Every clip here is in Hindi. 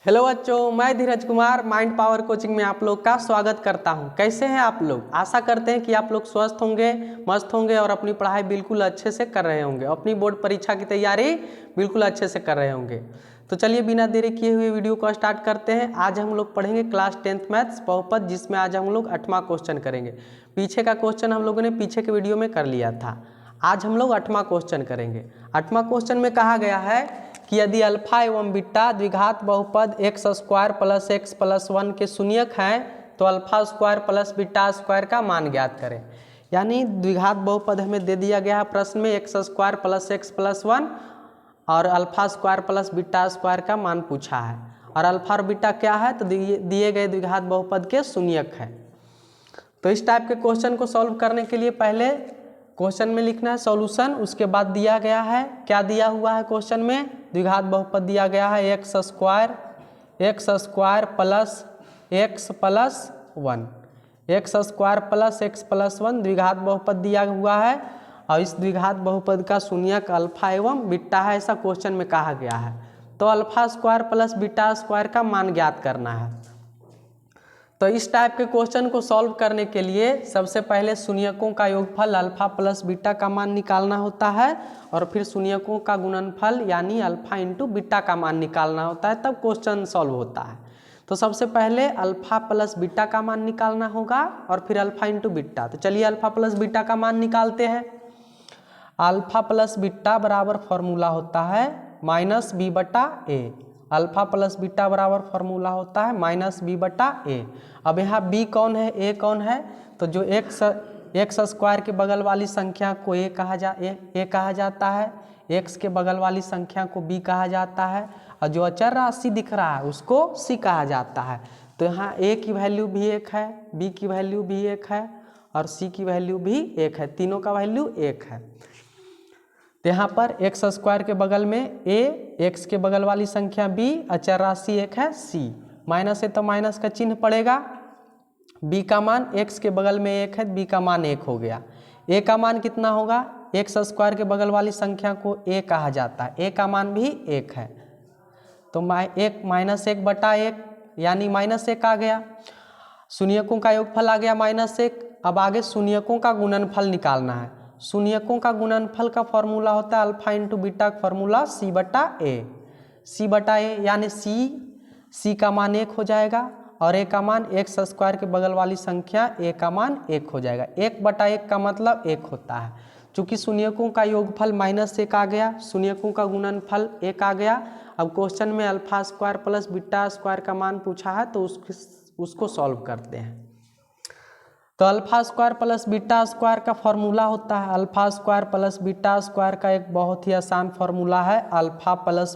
हेलो बच्चों, मैं धीरज कुमार माइंड पावर कोचिंग में आप लोग का स्वागत करता हूं। कैसे हैं आप लोग? आशा करते हैं कि आप लोग स्वस्थ होंगे, मस्त होंगे और अपनी पढ़ाई बिल्कुल अच्छे से कर रहे होंगे, अपनी बोर्ड परीक्षा की तैयारी बिल्कुल अच्छे से कर रहे होंगे। तो चलिए बिना देरी किए हुए वीडियो को स्टार्ट करते हैं। आज हम लोग पढ़ेंगे क्लास 10th मैथ्स बहुपद, जिसमें आज हम लोग 8वां क्वेश्चन करेंगे। पीछे का क्वेश्चन हम लोगों ने पीछे के वीडियो में कर लिया था। आज हम लोग 8वां क्वेश्चन करेंगे। 8वां क्वेश्चन में कहा गया है कि यदि अल्फा एवं बीटा द्विघात बहुपद x square plus x plus 1 के शून्यक हैं तो alpha square plus beta square का मान ज्ञात करें। यानी द्विघात बहुपद हमें दे दिया गया है प्रश्न में x square plus x plus 1 और alpha square plus beta square का मान पूछा है। और अल्फा और बीटा क्या है तो दिए गए द्विघात बहुपद के शून्यक है। तो इस टाइप के क्वेश्चन को सॉल्व करने के लिए पहले क्वेश्चन में लिखना है सॉल्यूशन, उसके बाद दिया गया है क्या दिया हुआ है क्वेश्चन में, द्विघात बहुपद दिया गया है x square plus x plus 1, x square plus x plus 1 द्विघात बहुपद दिया हुआ है और इस द्विघात बहुपद का शून्यक अल्फा एवं बीटा है, ऐसा क्वेश्चन में कहा गया है। तो alpha square plus beta square का मान ज्ञात करना है। तो इस टाइप के क्वेश्चन को सॉल्व करने के लिए सबसे पहले शून्यकों का योगफल अल्फा प्लस बीटा का मान निकालना होता है और फिर शून्यकों का गुणनफल यानी अल्फा इंटू बीटा का मान निकालना होता है, तब क्वेश्चन सॉल्व होता है। तो सबसे पहले अल्फा प्लस बीटा का मान निकालना होगा और फिर अल्फा इंटू बीटा। तो चलिए अल्फा प्लस बीटा का मान निकालते हैं। अल्फा प्लस बीटा बराबर फॉर्मूला होता है माइनस बी बटा ए। अल्फा प्लस बीटा बराबर फॉर्मूला होता है माइनस बी बटा ए। अब यहाँ बी कौन है, ए कौन है, तो जो एक्स स्क्वायर के बगल वाली संख्या को ए कहा जाता है, एक्स के बगल वाली संख्या को बी कहा जाता है और जो अचर राशि दिख रहा है उसको सी कहा जाता है। तो यहाँ ए की वैल्यू भी 1 है, बी की वैल्यू भी 1 है और सी की वैल्यू भी 1 है, तीनों का वैल्यू 1 है। तो यहाँ पर एक्स स्क्वायर के बगल में ए, एक्स के बगल वाली संख्या बी, अचर राशि 1 है सी, माइनस है तो माइनस का चिन्ह पड़ेगा। बी का मान एक्स के बगल में 1 है, बी का मान 1 हो गया। ए का मान कितना होगा, एक्स स्क्वायर के बगल वाली संख्या को ए कहा जाता है, ए का मान भी 1 है। तो माइनस 1 बटा 1 यानी माइनस 1 आ गया। शून्यकों का योगफल आ गया माइनस 1। अब आगे शून्यकों का गुणनफल निकालना है। शून्यकों का गुणनफल का फॉर्मूला होता है अल्फा इंटू बीटा का फॉर्मूला सी बटा ए। सी बटा ए यानी सी का मान 1 हो जाएगा और ए का मान एक्स स्क्वायर के बगल वाली संख्या ए का मान 1 हो जाएगा। 1 बटा 1 का मतलब 1 होता है। चूंकि शून्यकों का योगफल माइनस 1 आ गया, शून्यकों का गुणनफल 1 आ गया। अब क्वेश्चन में alpha square plus beta square का मान पूछा है तो उसको सॉल्व करते हैं। तो alpha square plus beta square का फॉर्मूला होता है alpha square plus beta square का एक बहुत ही आसान फॉर्मूला है अल्फा प्लस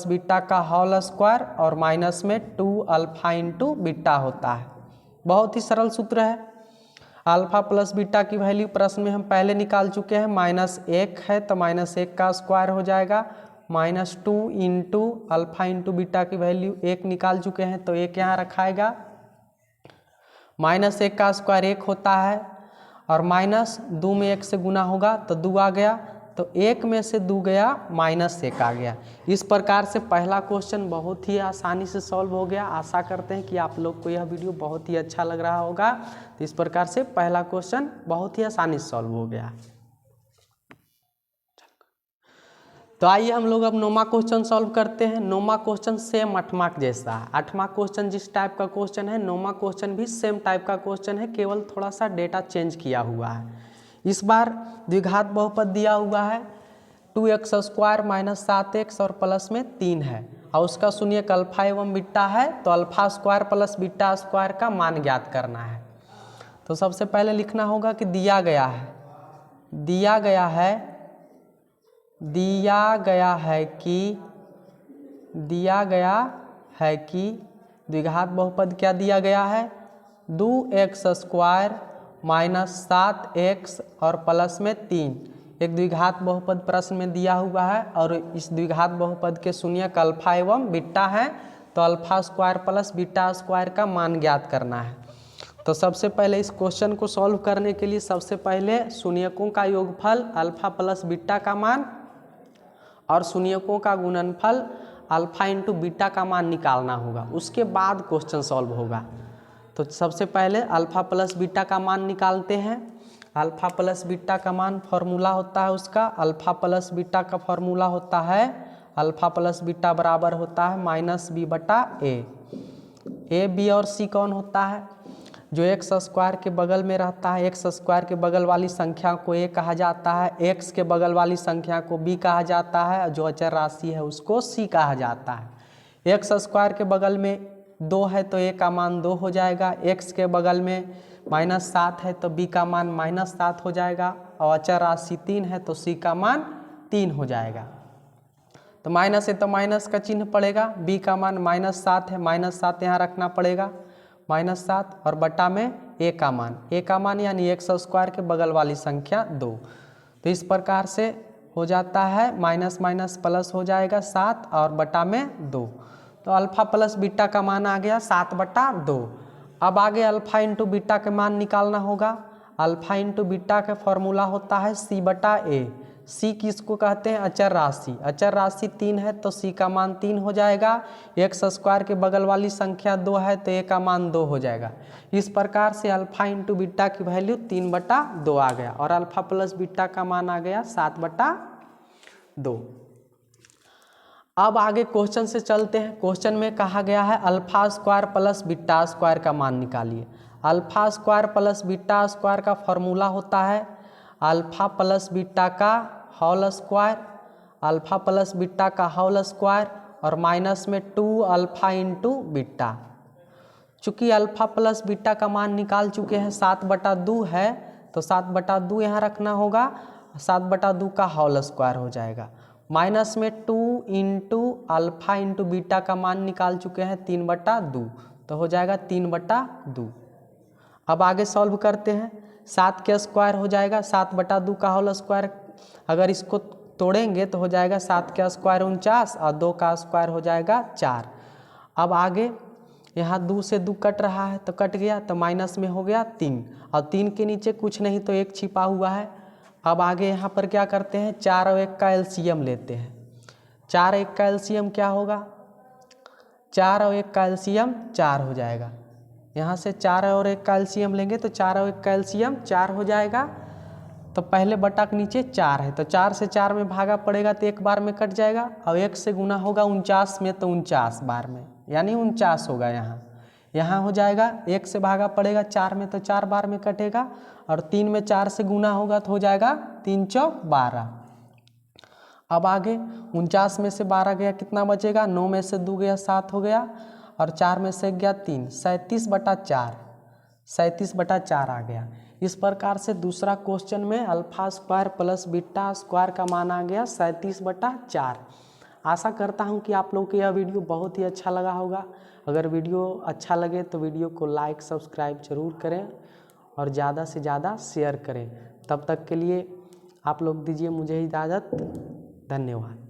बीटा का होल स्क्वायर और माइनस में 2 अल्फा इंटू बीटा होता है। बहुत ही सरल सूत्र है। अल्फा प्लस बीटा की वैल्यू प्रश्न में हम पहले निकाल चुके हैं, माइनस 1 है तो माइनस 1 का स्क्वायर हो जाएगा, minus 2 into alpha into beta की वैल्यू 1 निकाल चुके हैं तो 1 यहाँ रखाएगा। माइनस 1 का स्क्वायर 1 होता है और माइनस 2 में 1 से गुना होगा तो 2 आ गया, तो 1 में से 2 गया, माइनस 1 आ गया। इस प्रकार से पहला क्वेश्चन बहुत ही आसानी से सॉल्व हो गया। आशा करते हैं कि आप लोग को यह वीडियो बहुत ही अच्छा लग रहा होगा। तो इस प्रकार से पहला क्वेश्चन बहुत ही आसानी से सॉल्व हो गया। तो आइए हम लोग अब 9वां क्वेश्चन सॉल्व करते हैं। 9वां क्वेश्चन सेम 8वां जैसा है। 8वां क्वेश्चन जिस टाइप का क्वेश्चन है 9वां क्वेश्चन भी सेम टाइप का क्वेश्चन है, केवल थोड़ा सा डेटा चेंज किया हुआ है। इस बार द्विघात बहुपद दिया हुआ है 2x स्क्वायर माइनस 7x और प्लस में 3 है और उसका शून्यक अल्फा एवं बीटा है। तो alpha square plus beta square का मान ज्ञात करना है। तो सबसे पहले लिखना होगा कि दिया गया है कि द्विघात बहुपद क्या दिया गया है, 2x स्क्वायर माइनस 7x और प्लस में 3 एक द्विघात बहुपद प्रश्न में दिया हुआ है और इस द्विघात बहुपद के शून्यक अल्फा एवं बीटा है। तो alpha square plus beta square का मान ज्ञात करना है। तो सबसे पहले इस क्वेश्चन को सॉल्व करने के लिए सबसे पहले शून्यकों का योगफल अल्फा प्लस बीटा का मान और शून्यकों का गुणनफल अल्फ़ा इंटू बीटा का मान निकालना होगा, उसके बाद क्वेश्चन सॉल्व होगा। तो सबसे पहले अल्फ़ा प्लस बीटा का मान निकालते हैं। अल्फ़ा प्लस बीटा का मान फॉर्मूला होता है उसका, अल्फ़ा प्लस बीटा का फॉर्मूला होता है अल्फ़ा प्लस बीटा बराबर होता है माइनस बी बटा ए बी और सी कौन होता है? जो एक्स स्क्वायर के बगल में रहता है, एक्स स्क्वायर के बगल वाली संख्या को ए कहा जाता है, एक्स के बगल वाली संख्या को बी कहा जाता है, जो अचर राशि है उसको सी कहा जाता है। एक्स स्क्वायर के बगल में 2 है तो ए का मान 2 हो जाएगा, एक्स के बगल में -7 है तो बी का मान -7 हो जाएगा, और अचर राशि 3 है तो सी का मान 3 हो जाएगा। तो माइनस है तो माइनस का चिन्ह पड़ेगा, बी का मान -7 है, -7 यहाँ रखना पड़ेगा, -7 और बटा में ए का मान यानी एक्स स्क्वायर के बगल वाली संख्या 2। तो इस प्रकार से हो जाता है माइनस माइनस प्लस हो जाएगा 7 और बटा में 2। तो अल्फ़ा प्लस बीटा का मान आ गया 7/2। अब आगे अल्फ़ा इंटू बीटा के मान निकालना होगा। अल्फ़ा इंटू बीटा का फॉर्मूला होता है c/a। सी किसको कहते हैं? अचर राशि। अचर राशि 3 है तो सी का मान 3 हो जाएगा, एक्स स्क्वायर के बगल वाली संख्या 2 है तो ए का मान 2 हो जाएगा। इस प्रकार से अल्फ़ा इंटू बीटा की वैल्यू 3/2 आ गया और अल्फ़ा प्लस बीटा का मान आ गया 7/2। अब आगे क्वेश्चन से चलते हैं। क्वेश्चन में कहा गया है alpha square plus beta square का मान निकालिए। Alpha square plus beta square का फॉर्मूला होता है अल्फ़ा प्लस बीटा का whole square, alpha plus beta का होल स्क्वायर और माइनस में 2 अल्फ़ा इंटू बीटा। चूँकि अल्फ़ा प्लस बीटा का मान निकाल चुके हैं 7/2 है तो 7/2 यहाँ रखना होगा, 7/2 का होल स्क्वायर हो जाएगा, माइनस में 2 इंटू अल्फ़ा इंटू बीटा का मान निकाल चुके हैं 3/2 तो हो जाएगा 3/2। अब आगे सॉल्व करते हैं। 7 के स्क्वायर हो जाएगा 7/2 का होल स्क्वायर, अगर इसको तोड़ेंगे तो हो जाएगा 7 का स्क्वायर 49 और 2 का स्क्वायर हो जाएगा 4। अब आगे यहाँ 2 से 2 कट रहा है तो कट गया तो माइनस में हो गया 3 और 3 के नीचे कुछ नहीं तो 1 छिपा हुआ है। अब आगे यहाँ पर क्या करते हैं 4 और 1 का एलसीएम लेते हैं। 4 1 का एलसीएम क्या होगा? 4 और 1 का एलसीएम 4 हो जाएगा। यहाँ से 4 और 1 का एलसीएम लेंगे तो 4 और 1 का एलसीएम 4 हो जाएगा। तो पहले बटा के नीचे 4 है तो 4 से 4 में भागा पड़ेगा तो 1 बार में कट जाएगा और 1 से गुना होगा 49 में तो 49 बार में यानी 49 होगा। यहाँ हो जाएगा 1 से भागा पड़ेगा 4 में तो 4 बार में कटेगा और 3 में 4 से गुना होगा तो हो जाएगा 3 चौक 12। अब आगे 49 में से 12 गया कितना बचेगा? 9 में से 2 गया 7 हो गया और 4 में से गया 3, 37/4, 37/4 आ गया। इस प्रकार से दूसरा क्वेश्चन में alpha square plus beta square का मान आ गया 37/4। आशा करता हूं कि आप लोगों को यह वीडियो बहुत ही अच्छा लगा होगा। अगर वीडियो अच्छा लगे तो वीडियो को लाइक सब्सक्राइब जरूर करें और ज़्यादा से ज़्यादा शेयर करें। तब तक के लिए आप लोग दीजिए मुझे इजाज़त। धन्यवाद।